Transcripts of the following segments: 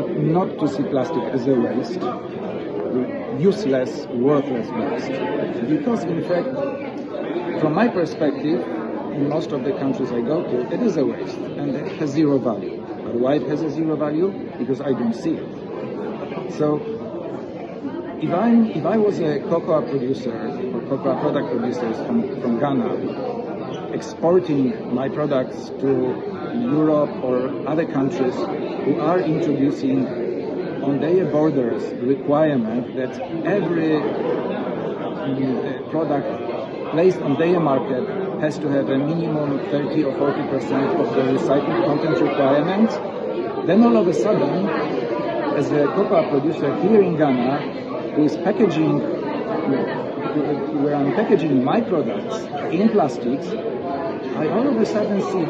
difficult not to see plastic as a waste, useless, worthless waste. Because in fact, from my perspective, in most of the countries I go to, it is a waste and it has zero value. But why it has a zero value? Because I don't see it. So if I was a cocoa producer or cocoa product producers from Ghana, exporting my products to Europe or other countries who are introducing on their borders requirement that every product placed on their market has to have a minimum 30 or 40% of the recycled content requirement, then all of a sudden, as a cocoa producer here in Ghana, who is packaging, where I'm packaging my products in plastics, I all of a sudden see,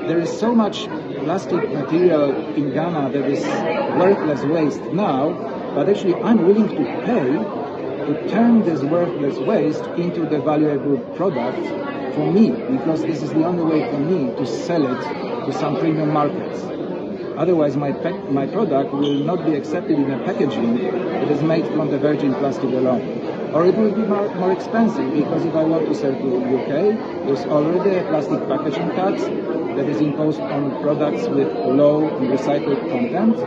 there is so much plastic material in Ghana that is worthless waste now, but actually I'm willing to pay to turn this worthless waste into the valuable product for me, because this is the only way for me to sell it to some premium markets. Otherwise, my product will not be accepted in a packaging that is made from the virgin plastic alone. Or it will be more expensive, because if I want to sell to UK, there's already a plastic packaging tax that is imposed on products with low recycled content.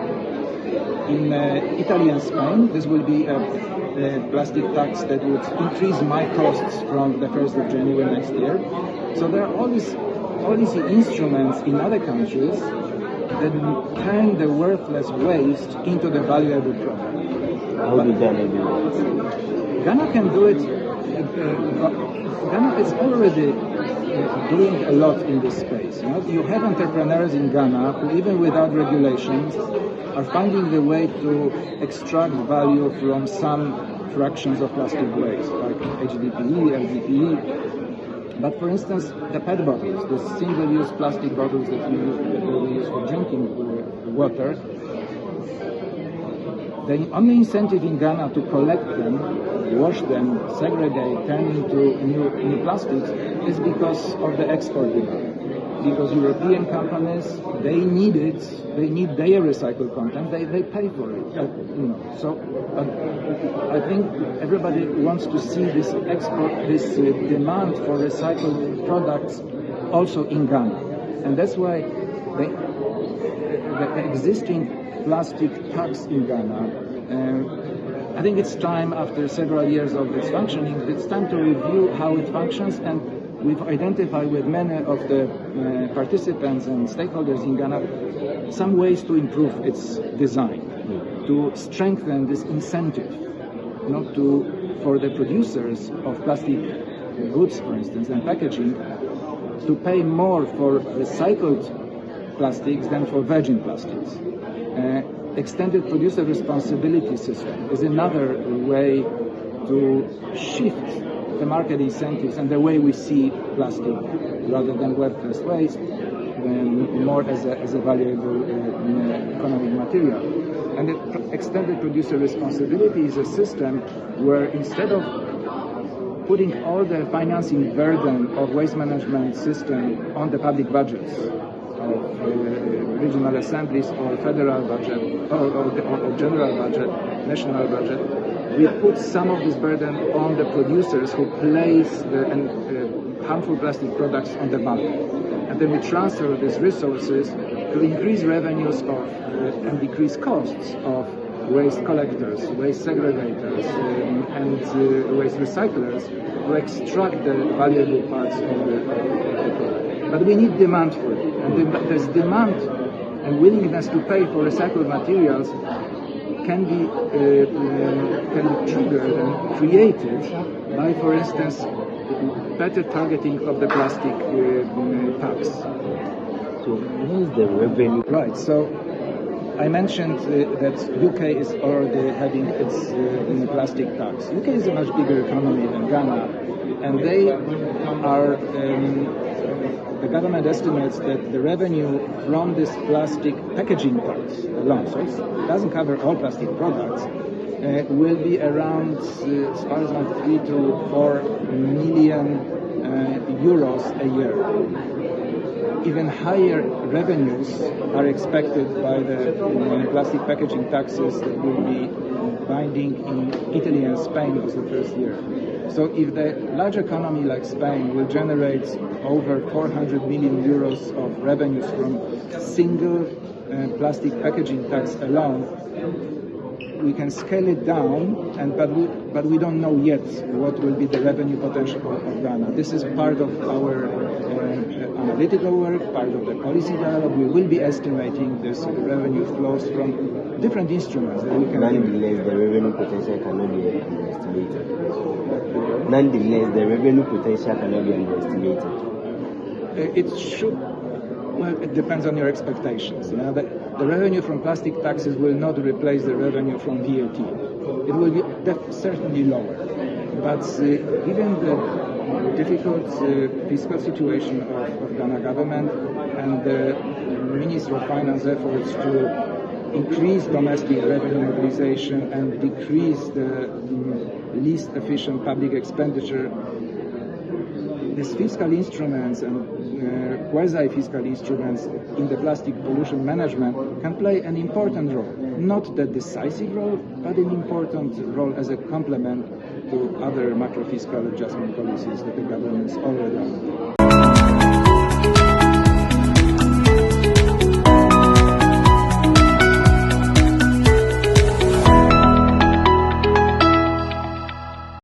In Italy and Spain, this will be a plastic tax that would increase my costs from the 1st of January next year. So there are all these instruments in other countries that turn the worthless waste into the valuable product. How do Ghana do it? Ghana can do it. Ghana is already doing a lot in this space. You have entrepreneurs in Ghana who, even without regulations, are finding the way to extract value from some fractions of plastic waste, like HDPE, LDPE. But for instance, the PET bottles, the single-use plastic bottles that we use for drinking water, the only incentive in Ghana to collect them, wash them, segregate, turn into new plastics is because of the export demand. Because European companies, they need it, they need their recycled content, they pay for it. So I think everybody wants to see this demand for recycled products also in Ghana. And that's why the existing plastic tax in Ghana, I think it's time, after several years of its functioning, it's time to review how it functions, and we've identified with many of the participants and stakeholders in Ghana some ways to improve its design, to strengthen this incentive, for the producers of plastic goods, for instance, and packaging, to pay more for recycled plastics than for virgin plastics. Extended producer responsibility system is another way to shift the market incentives and the way we see plastic, rather than worthless waste, more as a valuable economic material. And the extended producer responsibility is a system where, instead of putting all the financing burden of waste management system on the public budgets of regional assemblies or federal budget or general budget, national budget, we put some of this burden on the producers who place the harmful plastic products on the market. And then we transfer these resources to increase revenues and decrease costs of waste collectors, waste segregators, and waste recyclers to extract the valuable parts of the product. But we need demand for it. And this demand and willingness to pay for recycled materials can be triggered and created by, for instance, better targeting of the plastic tax. So what is the revenue? Right, so I mentioned that UK is already having its plastic tax. UK is a much bigger economy than Ghana, and they are, the government estimates that the revenue from this plastic packaging tax alone, so it doesn't cover all plastic products, will be around, as far as 3 to 4 million euros a year. even higher revenues are expected by the plastic packaging taxes that will be binding in Italy and Spain as the first year. So if the large economy like Spain will generate over 400 million euros of revenues from single plastic packaging tax alone, we can scale it down, but we don't know yet what will be the revenue potential of Ghana. This is part of our analytical work, part of the policy dialogue. We will be estimating this revenue flows from different instruments that we can. Nonetheless, the revenue potential cannot be underestimated. Nonetheless, the revenue potential cannot be underestimated. It should. Well, it depends on your expectations. You know, the revenue from plastic taxes will not replace the revenue from VAT. It will be certainly lower. But given the difficult fiscal situation of Ghana government and the Ministry of Finance efforts to increase domestic revenue mobilization and decrease the least efficient public expenditure, these fiscal instruments and quasi-fiscal instruments in the plastic pollution management can play an important role. Not the decisive role, but an important role as a complement to other macro-fiscal adjustment policies that the government is already on.